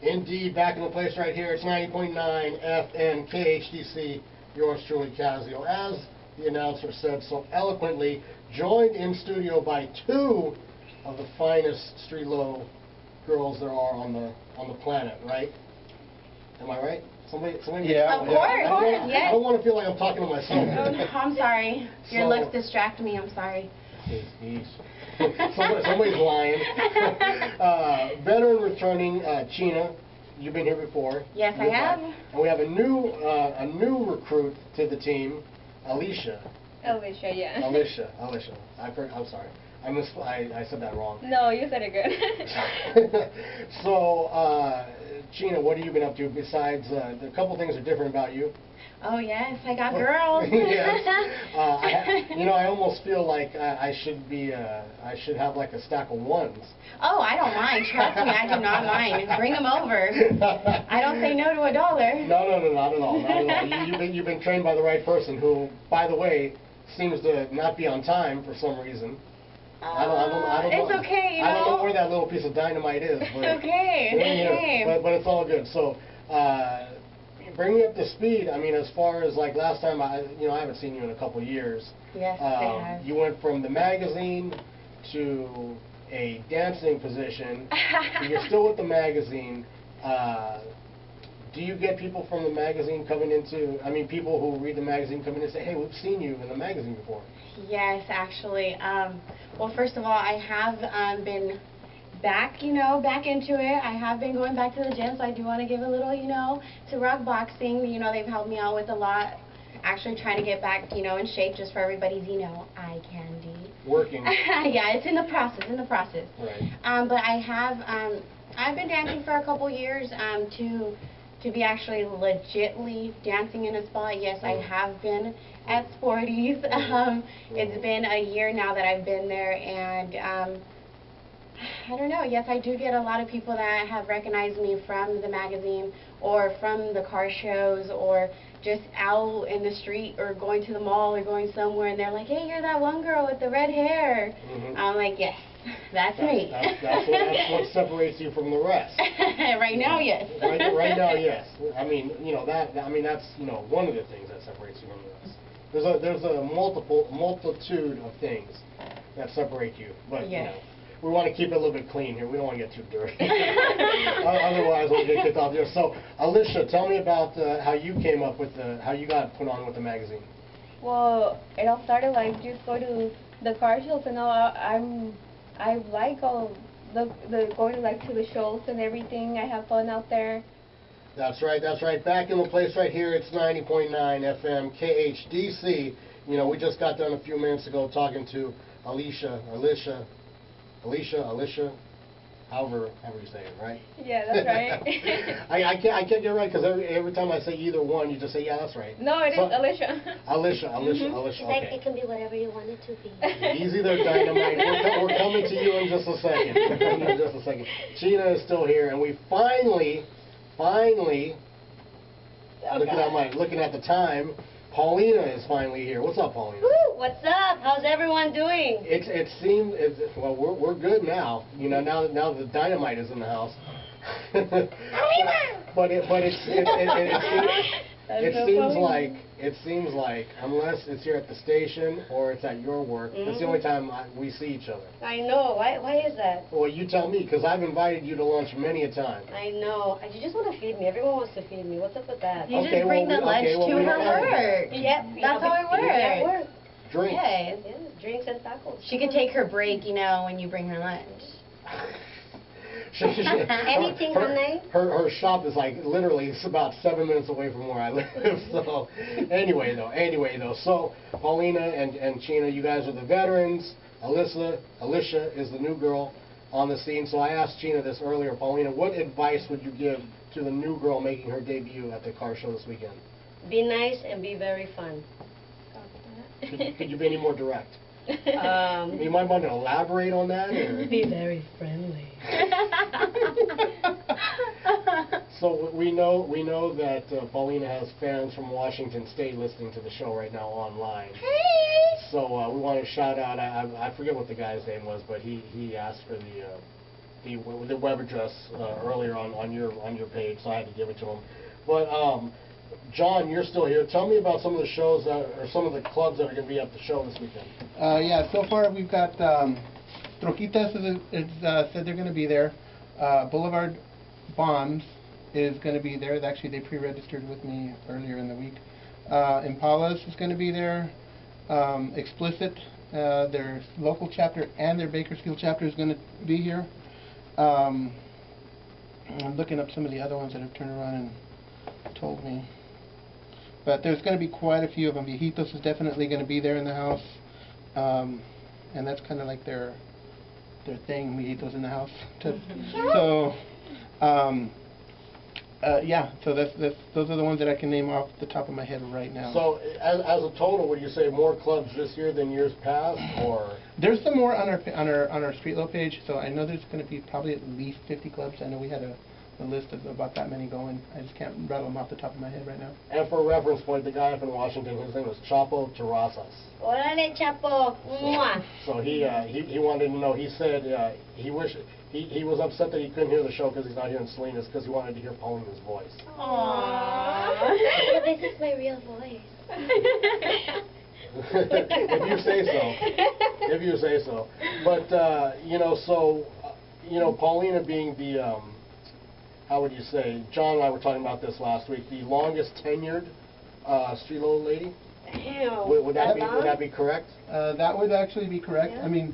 Indeed, back in the place right here. It's 90.9 FM KHDC. Yours truly, Kazzeo. As the announcer said so eloquently, joined in studio by two of the finest Streetlow girls there are on the planet, right? Am I right? Somebody. Yeah. Of course, yes. I don't want to feel like I'm talking to myself. I'm sorry. Your looks distract me. I'm sorry. Somebody's lying. Veteran returning, Cheena. You've been here before. Yes, I have. And we have a new recruit to the team, Alyssha. Alyssha, yeah. Alyssha. I'm sorry. I said that wrong. No, you said it good. So, Cheena, what have you been up to besides a couple things are different about you? Oh yes, I got girls. Yes. I almost feel like I should have like a stack of ones. Oh, I don't mind. Trust me, I do not mind. Bring them over. I don't say no to $1. No, not at all. Not at all. You've been trained by the right person, who, by the way, seems to not be on time for some reason. I don't it's know. Okay, I don't know where that little piece of dynamite is. But, okay. But it's all good. So, bring me up to speed. I mean, as far as like last time, I haven't seen you in a couple years. Yes, I have. You went from the magazine to a dancing position. You're still with the magazine. Do you get people from the magazine coming into, people who read the magazine coming in and say, hey, we've seen you in the magazine before? Yes, actually. Well, first of all, I have been back into it. I have been going back to the gym, so I do want to give a little, to rock boxing. They've helped me out with a lot. Actually trying to get back, in shape just for everybody's, eye candy. Working. Yeah, it's in the process, Right. But I have, I've been dancing for a couple years, to be actually legitly dancing in a spot. Yes, I have been at Sporties. It's been a year now that I've been there, and I don't know. Yes, I do get a lot of people that have recognized me from the magazine or from the car shows or just out in the street or going to the mall or going somewhere, and they're like, hey, you're that one girl with the red hair. I'm like, yes, that's me. That's what separates you from the rest. Right now, yes. Right now, yes. That's one of the things that separates you from the rest. There's a multitude of things that separate you, but we want to keep it a little bit clean here. We don't want to get too dirty. Otherwise, we'll get kicked off here. So, Alyssha, tell me about how you came up with how you got put on with the magazine. Well, it all started like just go to the car shows, and now I like all the going like to the shows and everything. I have fun out there. That's right. Back in the place right here. It's 90.9 FM KHDC. We just got done a few minutes ago talking to Alyssha, however you say it, right? Yeah, that's right. I can't get it right because every time I say either one, you just say, yeah, that's right. No, it is Alyssha. Alyssha. Like it can be whatever you want it to be. Easy there, Dynamite. We're coming to you in just a second. Cheena is still here, and we finally, looking at the time, Paulina is finally here. What's up, Paulina? Woo! What's up? How's everyone doing? It seems we're good now. Now the dynamite is in the house. but it seems like unless it's here at the station or it's at your work, it's the only time we see each other. I know. Why is that? Well, you tell me, because I've invited you to lunch many a time. I know. You just want to feed me. Everyone wants to feed me. What's up with that? You just bring the lunch to her work. Yep. That's how it works. Drinks. Yes, drinks and tacos. She could take her break, when you bring her lunch. Anything, honey? Her shop is like literally it's about 7 minutes away from where I live. So anyway though. So Paulina and Cheena, you guys are the veterans. Alyssha is the new girl on the scene. So I asked Cheena this earlier. Paulina, what advice would you give to the new girl making her debut at the car show this weekend? Be nice and be very fun. Could you be any more direct? You might want to elaborate on that? Or? Be very friendly. So we know that Paulina has fans from Washington State listening to the show right now online. So we want to shout out. I forget what the guy's name was, but he asked for the web address earlier on your page, so I had to give it to him. But John, you're still here. Tell me about some of the shows or some of the clubs that are going to be at the show this weekend. Yeah, so far we've got Troquitas said they're going to be there. Boulevard Bombs is going to be there. Actually, they pre-registered with me earlier in the week. Impala's is going to be there. Explicit, their local chapter and their Bakersfield chapter is going to be here. I'm looking up some of the other ones that have turned around and told me. But there's going to be quite a few of them. Viejitos is definitely going to be there in the house. And that's kind of like their thing, Viejitos in the house. So, yeah, so those are the ones that I can name off the top of my head right now. So, as a total, would you say more clubs this year than years past, or? There's some more on our Streetlow page, so I know there's going to be probably at least 50 clubs. I know we had a list of about that many going. I just can't rattle them off the top of my head right now. And for a reference point, the guy up in Washington, his name was Chapo Terrazas. Órale, Chapo. Mwah. So he wanted to know. He said he was upset that he couldn't hear the show because he's not here in Salinas because he wanted to hear Paulina's voice. Aww. This is my real voice. If you say so. If you say so. But you know, so you know, Paulina being the how would you say? John and I were talking about this last week. The longest tenured Streetlow lady. Damn. Would that be correct? That would actually be correct. Yeah. I mean,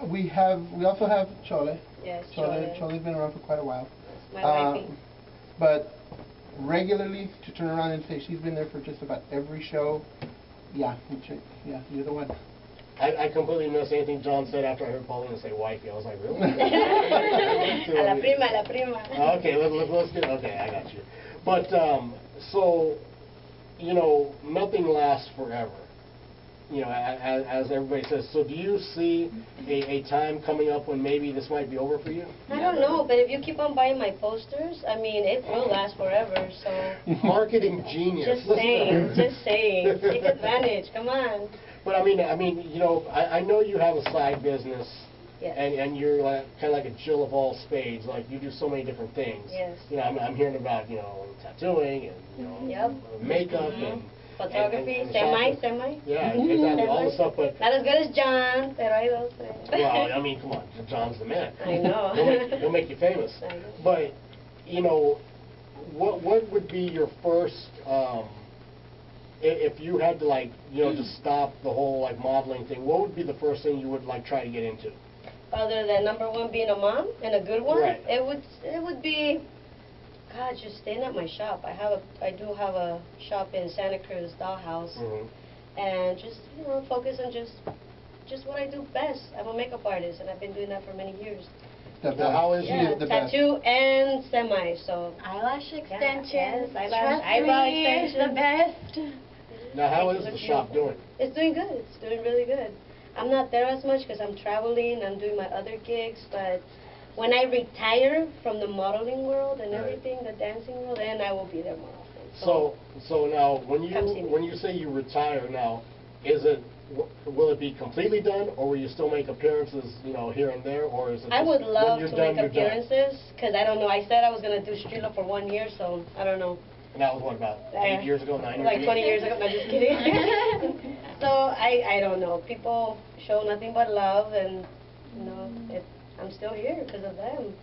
we also have Chole. Yes, Chole's been around for quite a while. That's my wifey. But regularly to turn around and say she's been there for just about every show, yeah, you're the one. I completely missed anything John said after I heard Paulina say wifey. I was like, really? A la prima, a la prima. Okay, let's get. Okay, I got you. But so, you know, nothing lasts forever. You know, as everybody says. So, do you see a time coming up when maybe this might be over for you? I don't know, but if you keep on buying my posters, I mean, it will last forever. So. Marketing genius. Just saying, just saying. Take advantage. Come on. But I mean, you know, I know you have a side business, Yes. and you're like, kind of like a Jill of all spades. Like you do so many different things. Yes. You know, I'm hearing about tattooing and Yep. Makeup and photography, and semi. Yeah, exactly, all the stuff. But Not as good as John, pero ahí dos. well, I mean, come on, John's the man. I know. He'll make you famous. I know. But you know, what would be your first? If you had to, like, you know, just stop the whole, like, modeling thing, what would be the first thing you would, like, try to get into? Other than number one being a mom and a good one, Right. it would be, God, just staying at my shop. I do have a shop in Santa Cruz, Dollhouse, and just, you know, focus on just what I do best. I'm a makeup artist, and I've been doing that for many years. Now, how is the tattoo and semi, so. Eyelash extensions. yes, Trust eyebrow me, it's extensions. the best. Now, how is the shop doing? It's doing good. It's doing really good. I'm not there as much because I'm traveling. I'm doing my other gigs, but when I retire from the modeling world and Right. everything, the dancing world, then I will be there more often. So now, when Come see me. you say you retire now, will it be completely done, or will you still make appearances, you know, here and there, or is it? I just would when love you're to done, make you're done? appearances because I don't know. I said I was going to do Streetlow for 1 year, so I don't know. And that was what, about 8 years ago, 9 years Like ago? 20 years ago. No, just kidding. So I don't know. People show nothing but love, and you know, I'm still here because of them.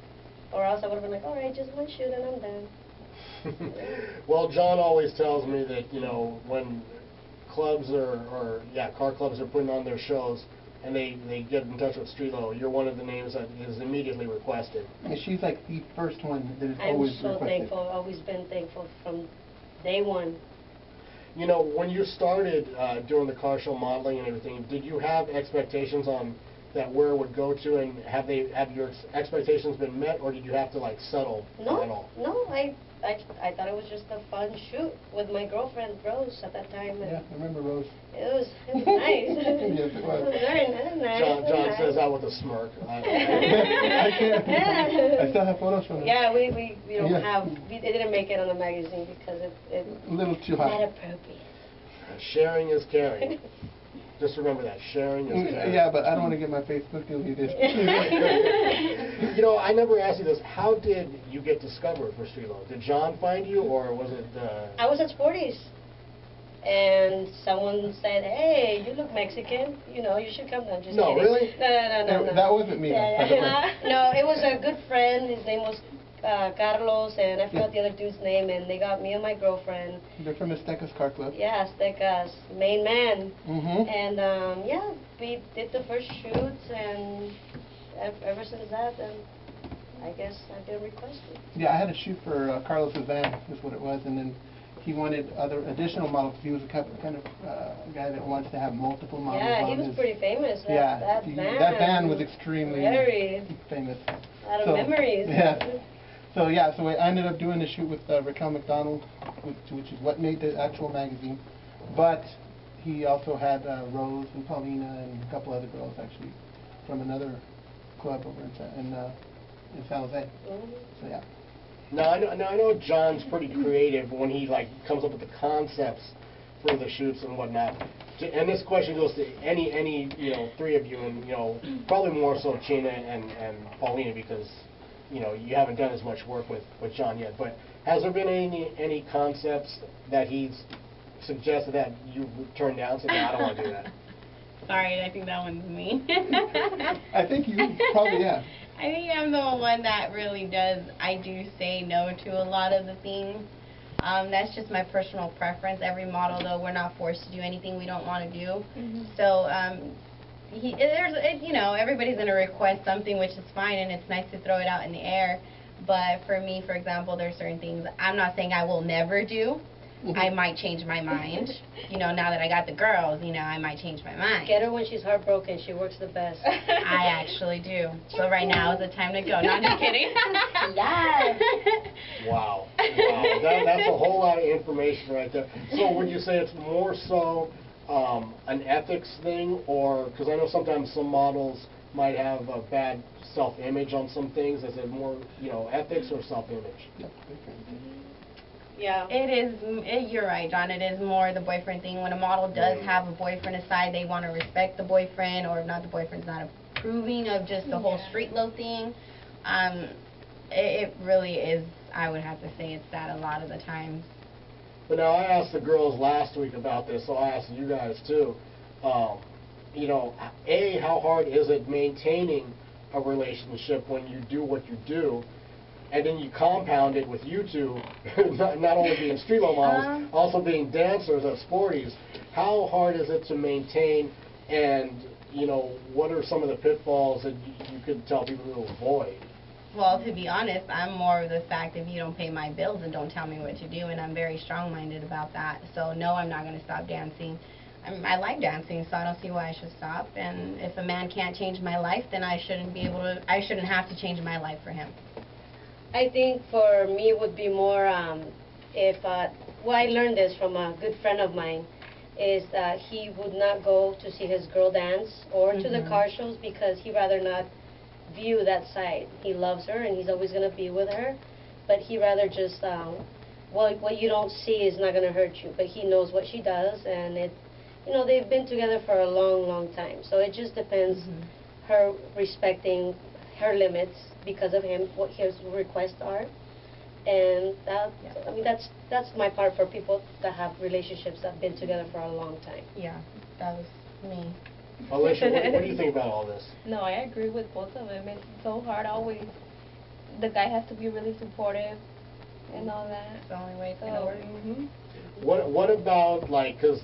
Or else I would have been like, all right, just one shoot and I'm done. Well, John always tells me that, you know, when clubs car clubs are putting on their shows and they get in touch with Streetlow, you're one of the names that is immediately requested. And she's like the first one that is I'm always so requested. thankful. Always been thankful from day one. You know, when you started doing the car show modeling and everything, did you have expectations on that where it would go to, and have your expectations been met, or did you have to, like, settle at all? No, I thought it was just a fun shoot with my girlfriend Rose at that time. And Yeah, I remember Rose. it was nice. Yes, it was. Very nice. John says that with a smirk. I still have photos from it. Yeah, we don't Yeah. have. It didn't make it on the magazine because it A little too not hot. appropriate. Sharing is caring. Just remember that, sharing is caring. Yeah, but I don't want to get my Facebook deleted. You know, I never asked you this. How did you get discovered for Streetlow? Did John find you, or was it... I was at Sporty's, and someone said, "Hey, you look Mexican. You know, you should come down." Just No, kidding. really? No. That wasn't me. Yeah, by the way. yeah. No, it was a good friend. His name was Carlos, and I forgot the other dude's name, and they got me and my girlfriend. They're from Azteca's Car Club. Yeah, Azteca's main man. Mm-hmm. And yeah, we did the first shoots, and ever since that, then I guess I've been requested. Yeah, I had a shoot for Carlos's van, is what it was, and then he wanted additional models. He was a kind of guy that wants to have multiple models. Yeah, he on was his, pretty famous. That van was extremely very famous. A lot of memories. Yeah. So I ended up doing the shoot with Raquel McDonald, which is what made the actual magazine. But he also had Rose and Paulina and a couple other girls actually from another club over in San Jose. So yeah. Now I know John's pretty creative when he comes up with the concepts for the shoots and whatnot. And this question goes to any three of you, and probably more so Cheena and Paulina, because you haven't done as much work with John yet. But has there been any concepts that he's suggested that you turned down? Said, no, I don't want to do that. Sorry, I think that one's me. I think you probably, yeah. I think I'm the one that really does. I do say no to a lot of the things. That's just my personal preference. Every model, though, we're not forced to do anything we don't want to do. Mm-hmm. So everybody's going to request something, which is fine, and it's nice to throw it out in the air. But for me, for example, there's certain things I'm not saying I will never do. I might change my mind. Now that I got the girls, I might change my mind. Get her when she's heartbroken. She works the best. I actually do. So right now is the time to go. No, I'm just kidding. Live. Wow. That's a whole lot of information right there. So would you say it's more so an ethics thing, or because I know sometimes some models might have a bad self-image on some things. Is it more, ethics or self-image? Yeah. It is, you're right, John. It is more the boyfriend thing. When a model does have a boyfriend aside, they want to respect the boyfriend, or if not, the boyfriend's not approving of just the whole Streetlow thing. It really is, I would have to say it's that a lot of the times. But now I asked the girls last week about this, so I asked you guys too. How hard is it maintaining a relationship when you do what you do? And then you compound it with you two, not only being Streetlow models, also being dancers at Sporty's. How hard is it to maintain, and, what are some of the pitfalls that you could tell people to avoid? Well, to be honest, I'm more of the fact if you don't pay my bills, then don't tell me what to do, and I'm very strong-minded about that. So, no, I'm not going to stop dancing. I like dancing, so I don't see why I should stop. And if a man can't change my life, then I shouldn't have to change my life for him. I think for me it would be more I learned this from a good friend of mine, is that he would not go to see his girl dance or to the car shows because he'd rather not view that side. He loves her and he's always going to be with her, but he'd rather just, what you don't see is not going to hurt you, but he knows what she does, and they've been together for a long, long time. So it just depends, her respecting her limits because of him, what his requests are. And that's my part for people that have relationships that have been together for a long time. Yeah, that was me. Alyssha, what do you think about all this? No, I agree with both of them. It's so hard always. The guy has to be really supportive and all that. It's the only way it's going to work. What about, because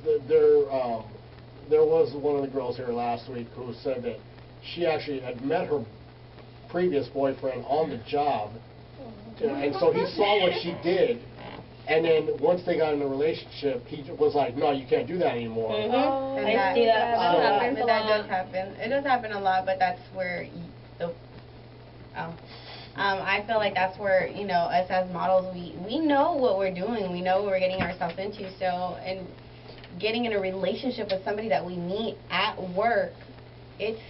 there was one of the girls here last week who said that she actually had met her previous boyfriend on the job, and so he saw what she did, and then once they got in a relationship, he was like, no, you can't do that anymore. I see that. That does happen. It does happen a lot, but that's where I feel like that's where, us as models, we know what we're doing. We know what we're getting ourselves into. So, and getting in a relationship with somebody that we meet at work, it's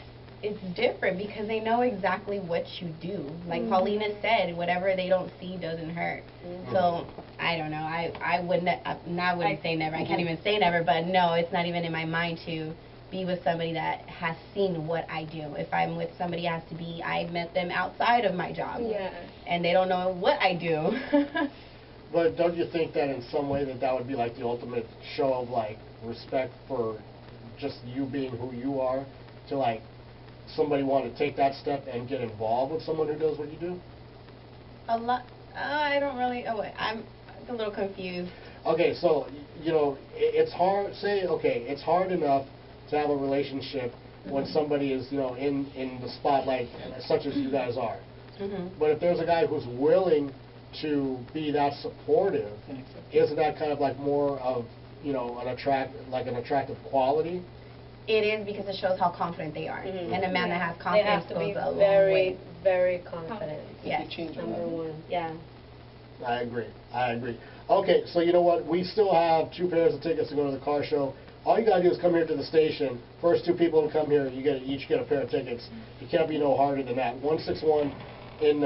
different because they know exactly what you do. Like Paulina said, whatever they don't see doesn't hurt. So, I don't know. I wouldn't say never. I can't even say never, but no, it's not even in my mind to be with somebody that has seen what I do. If I'm with somebody, it has to be I met them outside of my job. Yeah. And they don't know what I do. But don't you think that in some way that would be like the ultimate show of like respect for just you being who you are, to like somebody want to take that step and get involved with someone who does what you do? A lot. I don't really. Oh wait, I'm a little confused. Okay, so you know it's hard. Say okay, it's hard enough to have a relationship when somebody is in the spotlight, such as you guys are. But if there's a guy who's willing to be that supportive, isn't that kind of like more of an attractive quality? It is, because it shows how confident they are, and a man that has They confidence have to goes be a long very, way. very confident. Yes. Number one. Yeah. I agree. Okay, so you know what? We still have 2 pairs of tickets to go to the car show. All you gotta do is come here to the station. First 2 people to come here, each get a pair of tickets. You can't be no harder than that. 161 in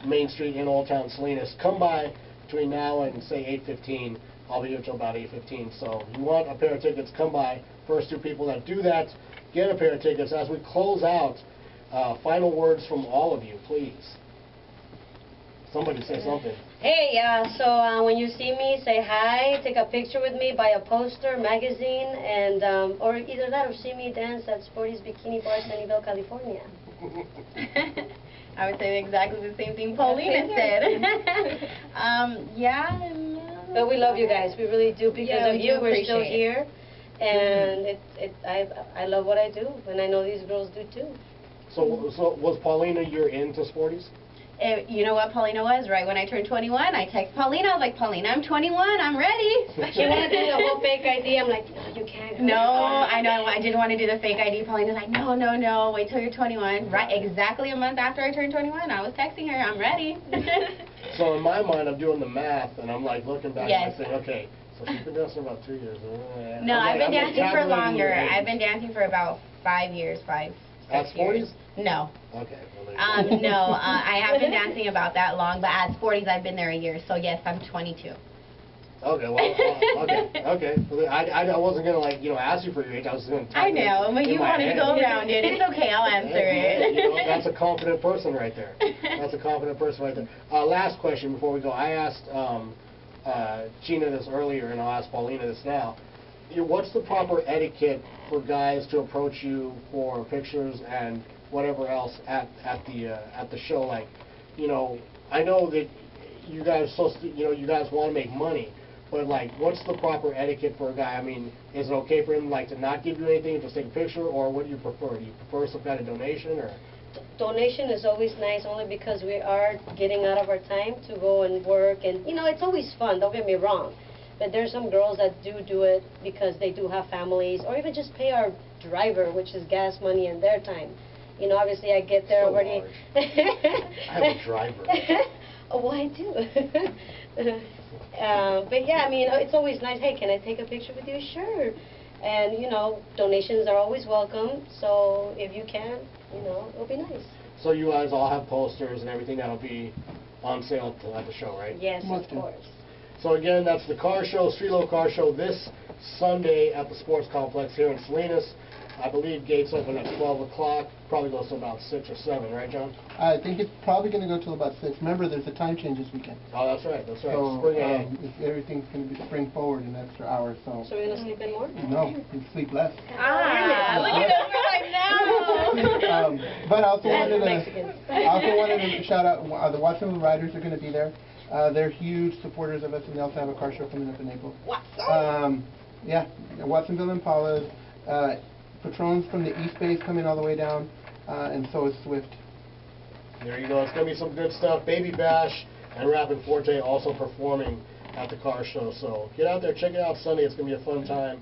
Main Street in Old Town Salinas. Come by between now and say 8:15. I'll be here till about 8:15. So if you want a pair of tickets, come by. First 2 people that do that get a pair of tickets. As we close out, final words from all of you, please. Somebody say something. Hey, so when you see me, say hi, take a picture with me, buy a poster, magazine, and or either that or see me dance at Sporty's Bikini Bar, Sunnyvale, California. I would say exactly the same thing Paulina said. Yeah. But we love you guys. We really do. Because of you, we're still here. And I love what I do, and I know these girls do too. So was Paulina your into Sporties? You know what Paulina was? Right when I turned 21, I text Paulina. I was like, Paulina, I'm 21. I'm ready. She wanted to do the whole fake ID. I'm like, no, you can't. No, I know. I didn't want to do the fake ID. Paulina's like, no. Wait till you're 21. Right, exactly a month after I turned 21, I was texting her, I'm ready. So in my mind, I'm doing the math, and I'm like looking back Yes. and I think, okay, so she's been dancing about 2 years. No, I've been dancing for calculating longer. your age. I've been dancing for about 5 years, 5, 6 At years. Sporties? No. Okay. Well, No, I have been dancing about that long, but at Sporties I've been there a year, so yes, I'm 22. Okay, well, okay. Well, I wasn't gonna ask you for your age. I was gonna. I know, but you wanted to go around it. It's okay, I'll answer it. That's a confident person right there. That's a confident person right there. Last question before we go. I asked Cheena this earlier, and I'll ask Paulina this now. What's the proper etiquette for guys to approach you for pictures and whatever else at the show? Like, I know that you guys you guys want to make money, but like, what's the proper etiquette for a guy? I mean, is it okay for him to not give you anything and just take a picture, or what do you prefer? Do you prefer some kind of donation, or? Donation is always nice, only because we are getting out of our time to go and work, and it's always fun. Don't get me wrong. But there's some girls that do it because they do have families, or even just pay our driver, which is gas money and their time. Obviously I get there So already. I have a driver. Oh, well, I do. But yeah, I mean, it's always nice. Hey, can I take a picture with you? Sure. And donations are always welcome. So if you can, it'll be nice. So you guys all have posters and everything that'll be on sale at the show, right? Yes, of course. So again, that's the car show, Streetlow Car Show, this Sunday at the Sports Complex here in Salinas. I believe gates open at 12 o'clock, probably goes to about 6 or 7, right, John? I think it's probably going to go till about 6. Remember, there's a time change this weekend. Oh, that's right. So Spring ahead. everything's going to be spring forward an extra hour. So So we're going to sleep in more? no, you sleep less. Look at us, we're like, no. But I also wanted Mexicans. to shout out the Watsonville Riders are going to be there. They're huge supporters of us, and they also have a car show coming up in April. Yeah, Watsonville Impalas. Patrons from the East Bay coming all the way down, and so is Swift. There you go. It's going to be some good stuff. Baby Bash and Rappin' Forte also performing at the car show. So get out there, check it out Sunday. It's going to be a fun time.